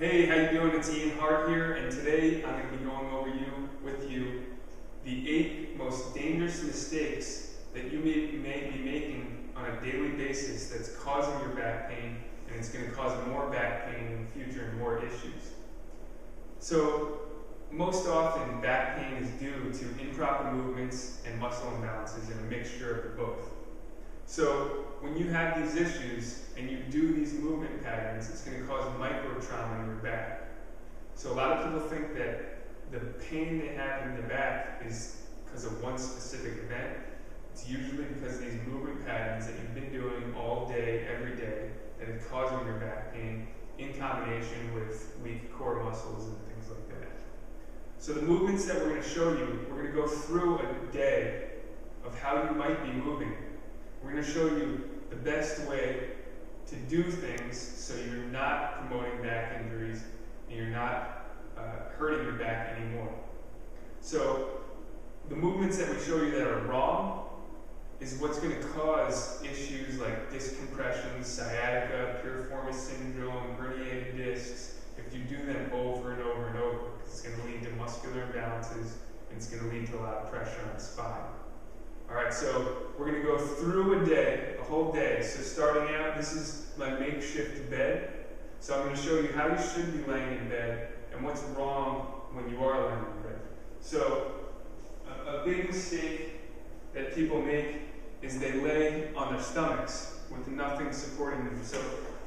Hey, how you doing? It's Ian Hart here, and today I'm going to be going over with you the 8 most dangerous mistakes that you may be making on a daily basis that's causing your back pain, and it's going to cause more back pain in the future and more issues. So, most often back pain is due to improper movements and muscle imbalances and a mixture of the both. So when you have these issues and you do these movement patterns, it's going to cause micro trauma in your back. So a lot of people think that the pain they have in the back is because of one specific event. It's usually because of these movement patterns that you've been doing all day, every day, that is causing your back pain in combination with weak core muscles and things like that. So the movements that we're going to show you, we're going to go through a day of how you might be moving. We're going to show you the best way to do things so you're not promoting back injuries and you're not hurting your back anymore. So the movements that we show you that are wrong is what's going to cause issues like disc compression, sciatica, piriformis syndrome, herniated discs, if you do them over and over and over, because it's going to lead to muscular imbalances and it's going to lead to a lot of pressure on the spine. Alright, so we're going to go through a whole day. So starting out, this is my makeshift bed. So I'm going to show you how you should be laying in bed and what's wrong when you are laying in bed. So a big mistake that people make is they lay on their stomachs with nothing supporting them. So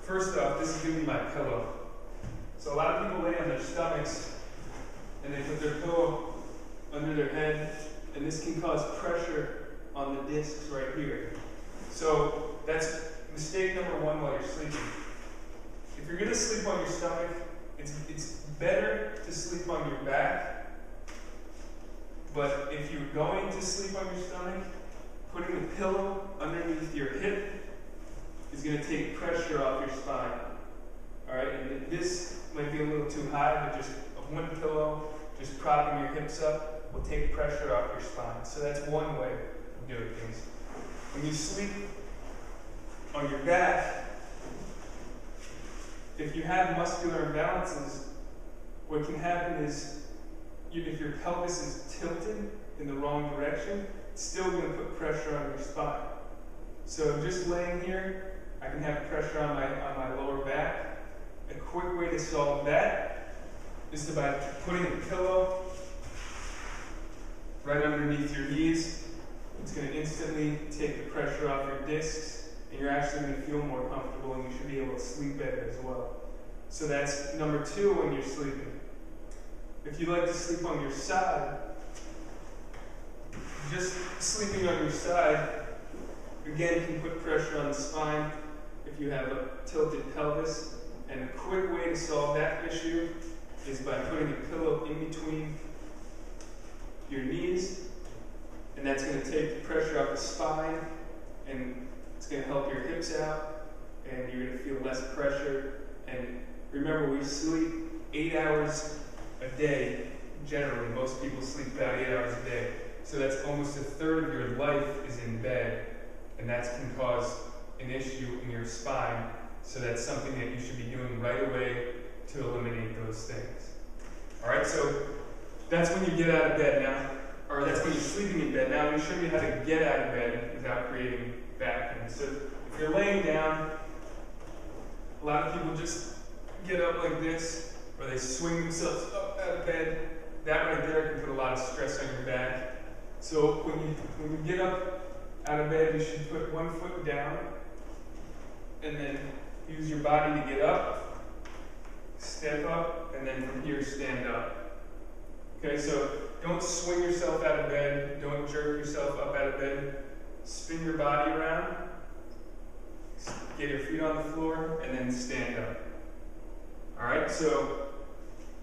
first off, this is going to be my pillow. So a lot of people lay on their stomachs and they put their pillow under their head, and this can cause pressure on the discs right here. So that's mistake number 1 while you're sleeping. If you're going to sleep on your stomach, it's better to sleep on your back. But if you're going to sleep on your stomach, putting the pillow underneath your hip is going to take pressure off your spine. Alright, and this might be a little too high, but just one pillow, just propping your hips up, will take pressure off your spine. So that's one way of doing things. When you sleep on your back, if you have muscular imbalances, what can happen is if your pelvis is tilted in the wrong direction, it's still going to put pressure on your spine. So just laying here, I can have pressure on my lower back. A quick way to solve that is by putting a pillow right underneath your knees. It's going to instantly take the pressure off your discs, and you're actually going to feel more comfortable, and you should be able to sleep better as well. So that's number 2 when you're sleeping. If you like to sleep on your side, just sleeping on your side, again, can put pressure on the spine if you have a tilted pelvis. And a quick way to solve that issue is by putting a pillow in between your knees, and that's going to take the pressure off the spine, and it's going to help your hips out, and you're going to feel less pressure. And remember, we sleep 8 hours a day. Generally, most people sleep about 8 hours a day. So that's almost 1/3 of your life is in bed, and that can cause an issue in your spine. So that's something that you should be doing right away to eliminate those things. Alright, so that's when you get out of bed now, or that's when you're sleeping in bed. Now I'm going to show you how to get out of bed without creating back pain. So if you're laying down, a lot of people just get up like this, or they swing themselves up out of bed. That right there can put a lot of stress on your back. So when you get up out of bed, you should put one foot down, and then use your body to get up, step up, and then from here stand up. Okay, so don't swing yourself out of bed, don't jerk yourself up out of bed. Spin your body around, get your feet on the floor, and then stand up. Alright, so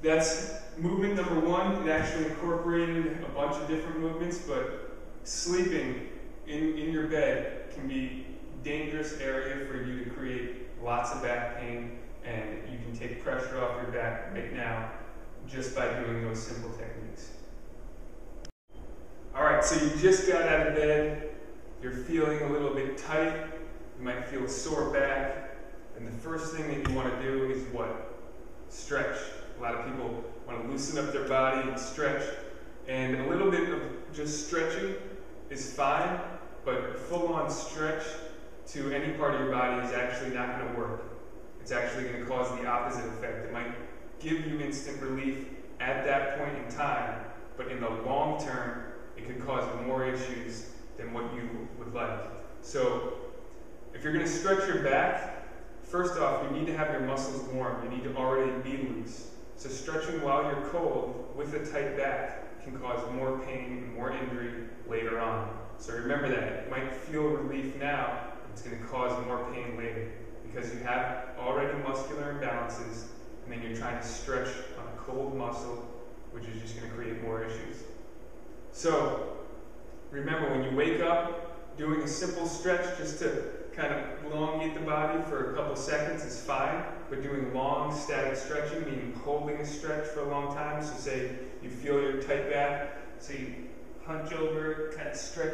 that's movement number 1. It actually incorporated a bunch of different movements, but sleeping in your bed can be a dangerous area for you to create lots of back pain, and you can take pressure off your back right now just by doing those simple techniques. Alright, so you just got out of bed, you're feeling a little bit tight, you might feel a sore back, and the first thing that you want to do is what? stretch. A lot of people want to loosen up their body and stretch, and a little bit of just stretching is fine, but full-on stretch to any part of your body is actually not going to work. It's actually going to cause the opposite effect. It might give you instant relief at that point in time, but in the long term, it could cause more issues than what you would like. So if you're going to stretch your back, first off, you need to have your muscles warm. You need to already be loose. So stretching while you're cold with a tight back can cause more pain and more injury later on. So remember that. It might feel relief now, but it's going to cause more pain later because you have already muscular imbalances, and then you're trying to stretch on a cold muscle, which is just going to create more issues. So remember, when you wake up, doing a simple stretch just to kind of elongate the body for a couple seconds is fine, but doing long static stretching, meaning holding a stretch for a long time, so say you feel your tight back, so you hunch over, kind of stretch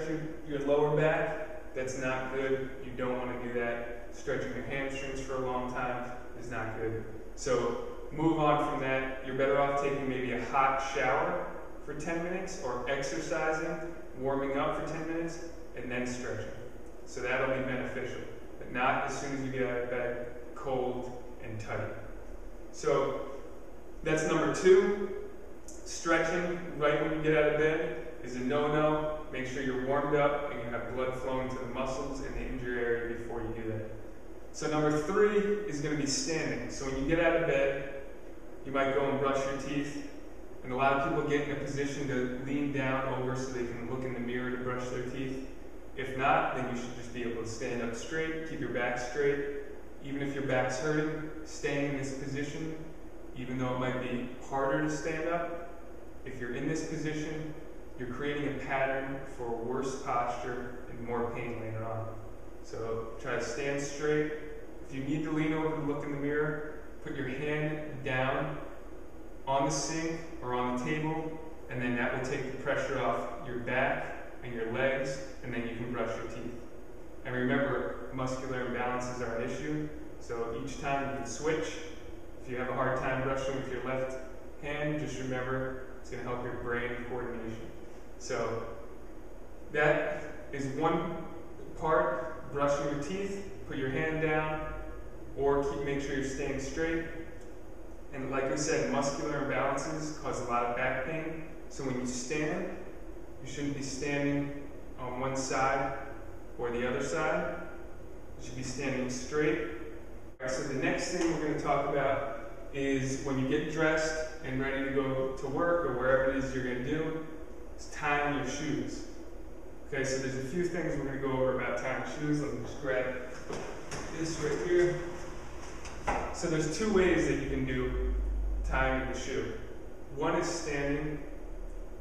your lower back, that's not good. You don't want to do that. Stretching your hamstrings for a long time is not good. So move on from that. You're better off taking maybe a hot shower for 10 minutes or exercising, warming up for 10 minutes, and then stretching. So that'll be beneficial, but not as soon as you get out of bed, cold and tight. So that's number 2. Stretching right when you get out of bed is a no-no. Make sure you're warmed up and you have blood flowing to the muscles in the injury area before you do that. So number 3 is going to be standing. So when you get out of bed, you might go and brush your teeth. And a lot of people get in a position to lean down over so they can look in the mirror to brush their teeth. If not, then you should just be able to stand up straight, keep your back straight. Even if your back's hurting, staying in this position, even though it might be harder to stand up, if you're in this position, you're creating a pattern for worse posture and more pain later on. So try to stand straight. If you need to lean over to look in the mirror, put your hand down on the sink or on the table, and then that will take the pressure off your back and your legs, and then you can brush your teeth. And remember, muscular imbalances are an issue, so each time you can switch. If you have a hard time brushing with your left hand, just remember it's going to help your brain coordination. So that is one part, brushing your teeth, put your hand down, or make sure you're staying straight. And like we said, muscular imbalances cause a lot of back pain. So when you stand, you shouldn't be standing on one side or the other side. You should be standing straight. All right, so the next thing we're going to talk about is when you get dressed and ready to go to work or wherever it is you're going to do, it's tying your shoes. Okay, so there's a few things we're going to go over about tying shoes. Let me just grab this right here. So there's 2 ways that you can do tying the shoe. One is standing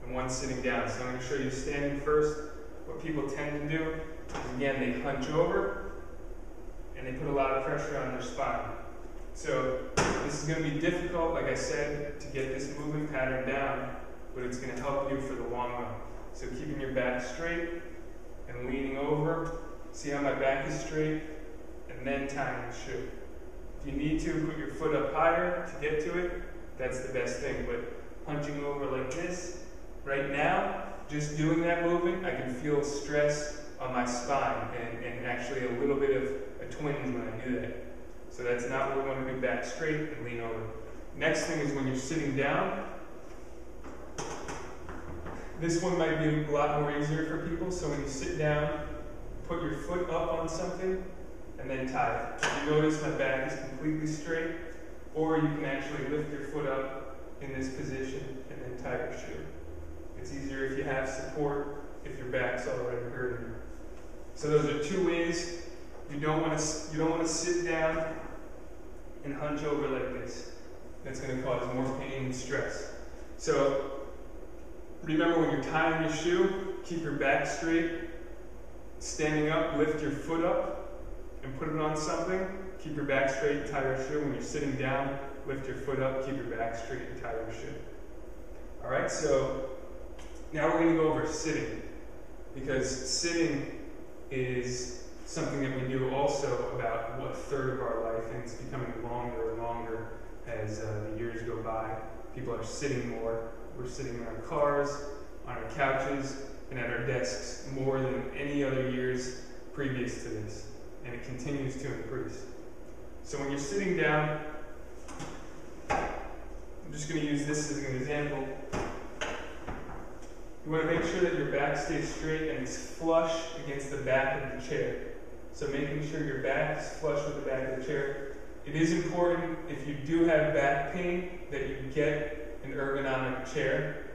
and one sitting down. So I'm going to show you standing first. What people tend to do is, again, they hunch over and they put a lot of pressure on their spine. So this is going to be difficult, like I said, to get this movement pattern down, but it's going to help you for the long run. So keeping your back straight and leaning over. See how my back is straight? And then tying the shoe. If you need to, put your foot up higher to get to it. That's the best thing. But hunching over like this, right now, just doing that movement, I can feel stress on my spine and actually a little bit of a twinge when I do that. So that's not what we want to do. Back straight and lean over. Next thing is when you're sitting down. This one might be a lot more easier for people. So when you sit down, put your foot up on something and then tie it. You notice my back is completely straight, or you can actually lift your foot up in this position and then tie your shoe. It's easier if you have support, if your back's already hurting. So those are 2 ways. You don't want to sit down and hunch over like this. That's going to cause more pain and stress. So remember, when you're tying your shoe, keep your back straight. Standing up, lift your foot up and put it on something. Keep your back straight and tie your shoe. When you're sitting down, lift your foot up, keep your back straight and tie your shoe. All right, so now we're going to go over sitting, because sitting is something that we do also about 1/3 of our life, and it's becoming longer and longer as the years go by. People are sitting more. We're sitting in our cars, on our couches, and at our desks more than any other years previous to this, and it continues to increase. So when you're sitting down, I'm just going to use this as an example. You want to make sure that your back stays straight and it's flush against the back of the chair. So making sure your back is flush with the back of the chair. It is important, if you do have back pain, that you get an ergonomic chair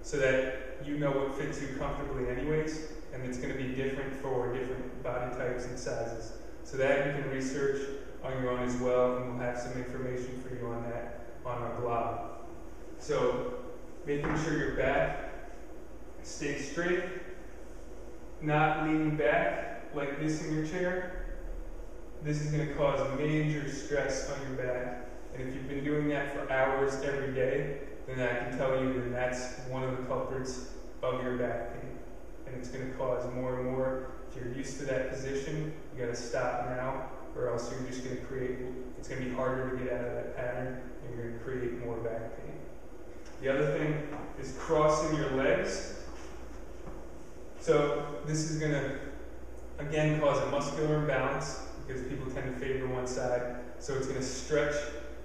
so that you know what fits you comfortably anyways, and it's going to be different for different body types and sizes. So that you can research on your own as well, and we'll have some information for you on that on our blog. So making sure your back stays straight, not leaning back like this in your chair. This is going to cause major stress on your back, and if you've been doing that for hours every day, then I can tell you that that's one of the culprits of your back pain, and it's going to cause more and more. If you're used to that position, you got to stop now, or else you're just going to create, it's going to be harder to get out of that pattern, and you're going to create more back pain. The other thing is crossing your legs. So this is going to, again, cause a muscular imbalance because people tend to favor one side. So it's going to stretch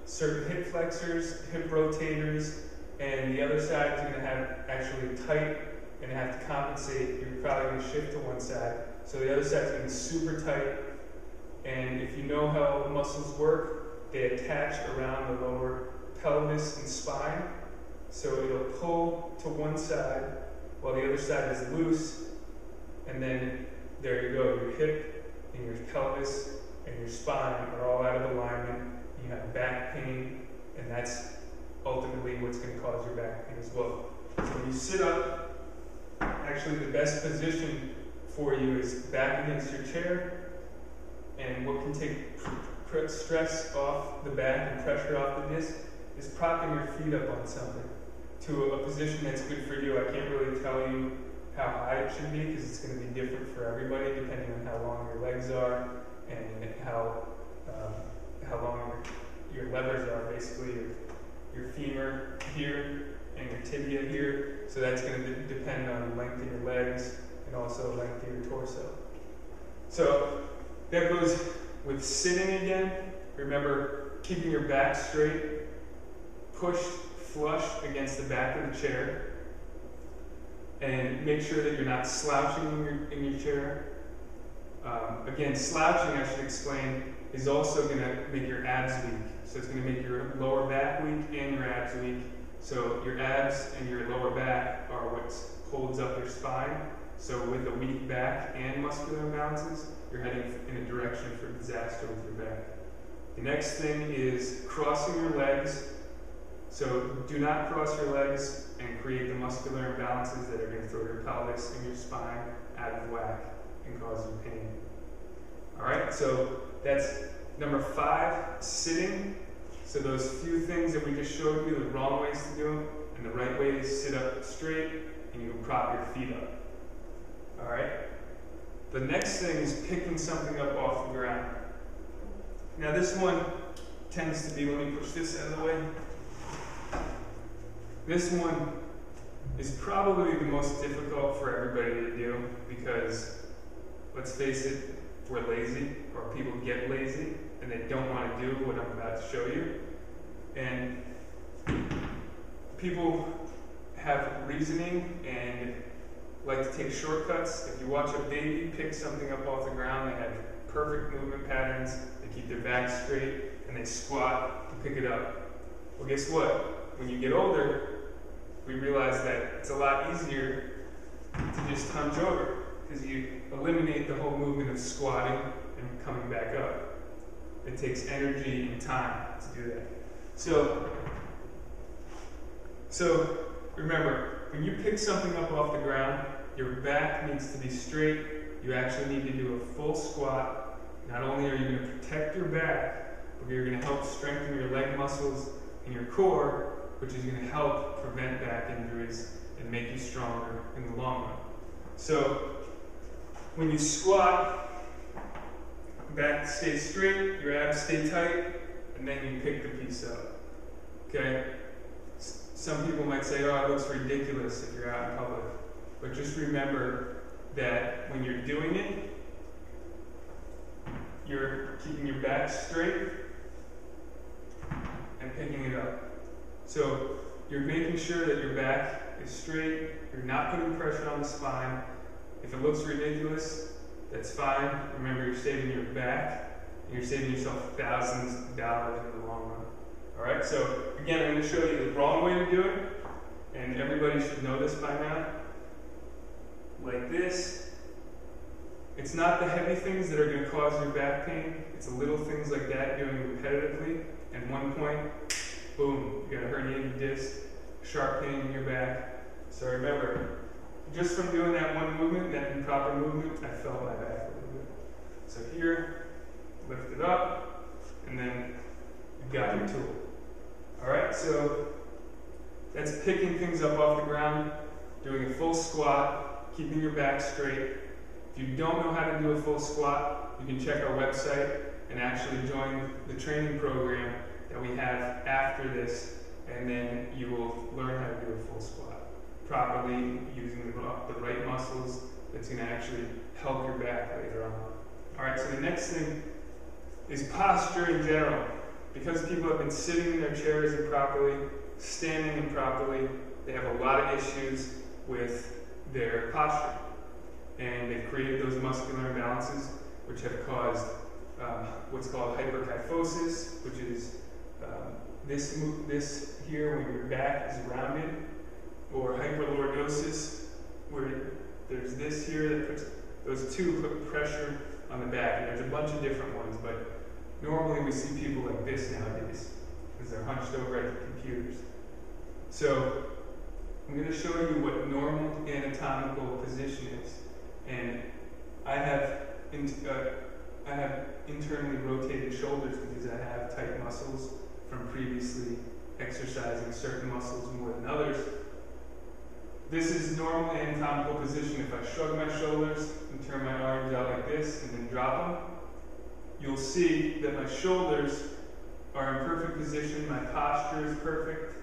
certain hip flexors, hip rotators, and the other side is going to have actually tight and have to compensate. You're probably going to shift to one side. So the other side is going to be super tight. And if you know how muscles work, they attach around the lower pelvis and spine. So it'll pull to one side while the other side is loose. And then there you go, your hip and your pelvis and your spine are all out of alignment. You have back pain, and that's ultimately what's going to cause your back pain as well. So when you sit up, actually the best position for you is back against your chair, and what can take stress off the back and pressure off the disc is propping your feet up on something to a position that's good for you. I can't really tell you how high it should be because it's going to be different for everybody depending on how long your legs are and how long your levers are, basically your femur here and your tibia here. So that's going to depend on the length of your legs and also the length of your torso. So that goes with sitting again. Remember, keeping your back straight, pushed flush against the back of the chair, and make sure that you're not slouching in your chair. Again, slouching, I should explain, is also going to make your abs weak. So it's going to make your lower back weak and your abs weak. So your abs and your lower back are what holds up your spine. So with a weak back and muscular imbalances, you're heading in a direction for disaster with your back. The next thing is crossing your legs. So do not cross your legs and create the muscular imbalances that are going to throw your pelvis and your spine out of whack and cause you pain. All right, so that's number 5, sitting. So those few things that we just showed you, the wrong ways to do them, and the right way is sit up straight and you can prop your feet up. All right. The next thing is picking something up off the ground. Now this one tends to be, let me push this out of the way. This one is probably the most difficult for everybody to do because, let's face it, we're lazy, or people get lazy, and they don't want to do what I'm about to show you. And people have reasoning and like to take shortcuts. If you watch a baby pick something up off the ground, they have perfect movement patterns, they keep their back straight, and they squat to pick it up. Well, guess what? When you get older, we realize that it's a lot easier to just hunch over because you eliminate the whole movement of squatting and coming back up. It takes energy and time to do that. So remember, when you pick something up off the ground, your back needs to be straight. You actually need to do a full squat. Not only are you going to protect your back, but you're going to help strengthen your leg muscles and your core, which is going to help prevent back injuries and make you stronger in the long run. So when you squat, back stays straight, your abs stay tight, and then you pick the piece up. Okay? Some people might say, oh, it looks ridiculous if you're out in public. But just remember that when you're doing it, you're keeping your back straight and picking it up. So you're making sure that your back is straight, you're not putting pressure on the spine. If it looks ridiculous, that's fine. Remember, you're saving your back, and you're saving yourself thousands of dollars in the long run. Alright, so again, I'm going to show you the wrong way to do it, and everybody should know this by now. Like this. It's not the heavy things that are going to cause your back pain, it's the little things like that doing repetitively, and 1 point, boom, you got a herniated disc, sharp pain in your back. So remember, just from doing that one movement, that improper movement, I felt my back a little bit. So here, lift it up, and then you've got your tool. Alright, so that's picking things up off the ground, doing a full squat, keeping your back straight. If you don't know how to do a full squat, you can check our website and actually join the training program that we have after this, and then you will learn how to do a full squat properly using the right muscles that's going to actually help your back later on. Alright, so the next thing is posture in general. Because people have been sitting in their chairs improperly, standing improperly, they have a lot of issues with their posture. And they've created those muscular imbalances which have caused what's called hyperkyphosis, which is this here when your back is rounded, or hyperlordosis, where there's this here that puts, those two put pressure on the back. And there's a bunch of different ones, but normally we see people like this nowadays because they're hunched over at the computers. So I'm going to show you what normal anatomical position is. And I have internally rotated shoulders because I have tight muscles from previously exercising certain muscles more than others. This is normal anatomical position. If I shrug my shoulders and turn my arms out like this and then drop them, you'll see that my shoulders are in perfect position, my posture is perfect,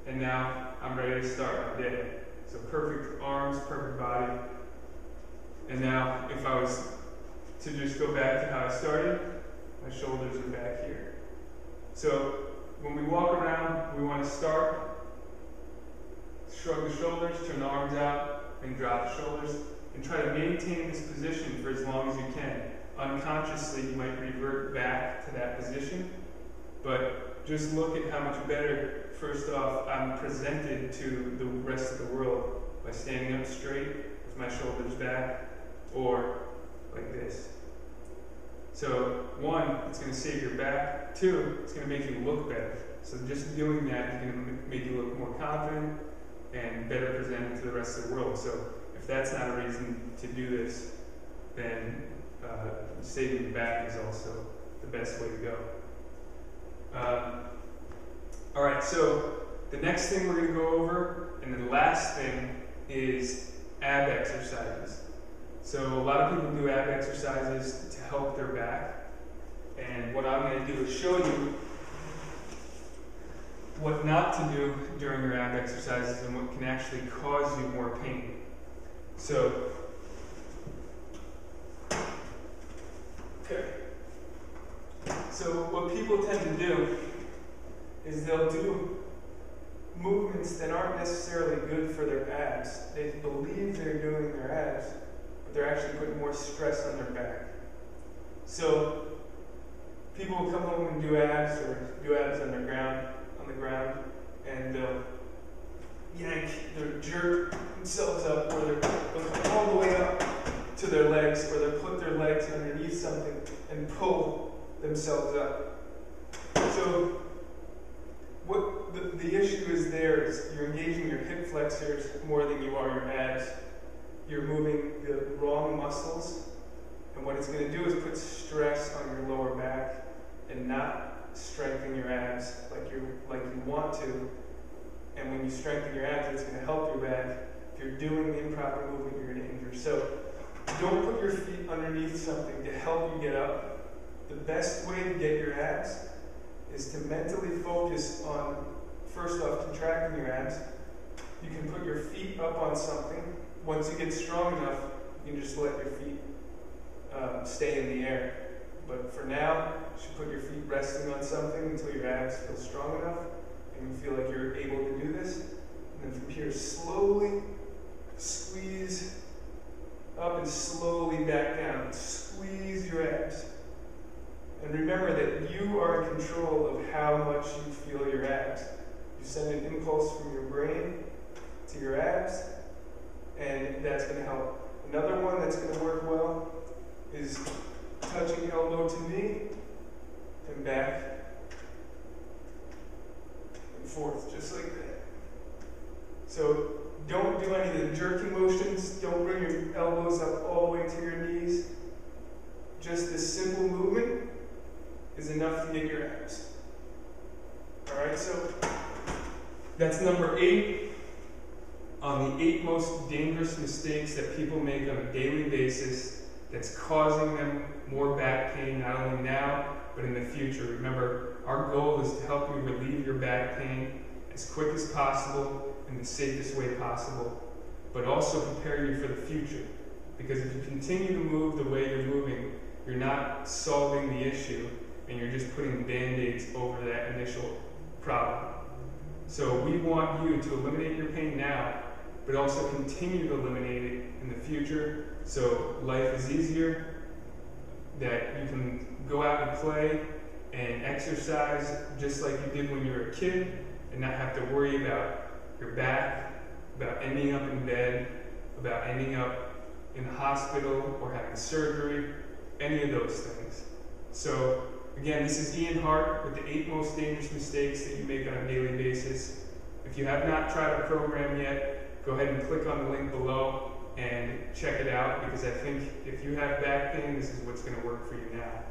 and now I'm ready to start my day. So perfect arms, perfect body. And now if I was to just go back to how I started, my shoulders are back here. So when we walk around, we want to start, shrug the shoulders, turn the arms out, and drop the shoulders, and try to maintain this position for as long as you can. Unconsciously, you might revert back to that position, but just look at how much better, first off, I'm presented to the rest of the world by standing up straight with my shoulders back, or like this. So, one, it's going to save your back. Two, it's going to make you look better. So just doing that is going to make you look more confident and better presented to the rest of the world. So if that's not a reason to do this, then saving your back is also the best way to go. Alright, so the next thing we're going to go over, and the last thing, is ab exercises. So a lot of people do ab exercises to help their back, and what I'm going to do is show you what not to do during your ab exercises and what can actually cause you more pain. So, okay. So what people tend to do is they'll do movements that aren't necessarily good for their abs. They believe they're doing their abs, but they're actually putting more stress on their back. So people will come home and do abs or do abs on the ground, and they'll yank, they'll jerk themselves up, or they'll come all the way up to their legs, or they'll put their legs underneath something and pull themselves up. So what the issue is there is you're engaging your hip flexors more than you are your abs. You're moving the wrong muscles, and what it's going to do is put stress on your lower back and not strengthen your abs like you want to. And when you strengthen your abs, it's going to help your back. If you're doing the improper movement, you're going to injure. So don't put your feet underneath something to help you get up. The best way to get your abs is to mentally focus on first off, contracting your abs. You can put your feet up on something. Once you get strong enough, you can just let your feet stay in the air. But for now, you should put your feet resting on something until your abs feel strong enough and you feel like you're able to do this. And then from here, slowly squeeze up and slowly back down. Squeeze your abs. And remember that you are in control of how much you feel your abs. You send an impulse from your brain to your abs, and that's going to help. Another one that's going to work well is touching elbow to knee and back and forth, just like that. So don't do any of the jerking motions. Don't bring your elbows up all the way to your knees. Just this simple movement is enough to get your abs. Alright, so that's number 8 on the 8 most dangerous mistakes that people make on a daily basis that's causing them more back pain, not only now, but in the future. Remember, our goal is to help you relieve your back pain as quick as possible in the safest way possible, but also prepare you for the future. Because if you continue to move the way you're moving, you're not solving the issue, and you're just putting band-aids over that initial problem. So we want you to eliminate your pain now, but also continue to eliminate it in the future, so life is easier, that you can go out and play and exercise just like you did when you were a kid, and not have to worry about your back, about ending up in bed, about ending up in the hospital or having surgery, any of those things. So again, this is Ian Hart with the 8 most dangerous mistakes that you make on a daily basis. If you have not tried our program yet, go ahead and click on the link below and check it out, because I think if you have back pain, this is what's going to work for you now.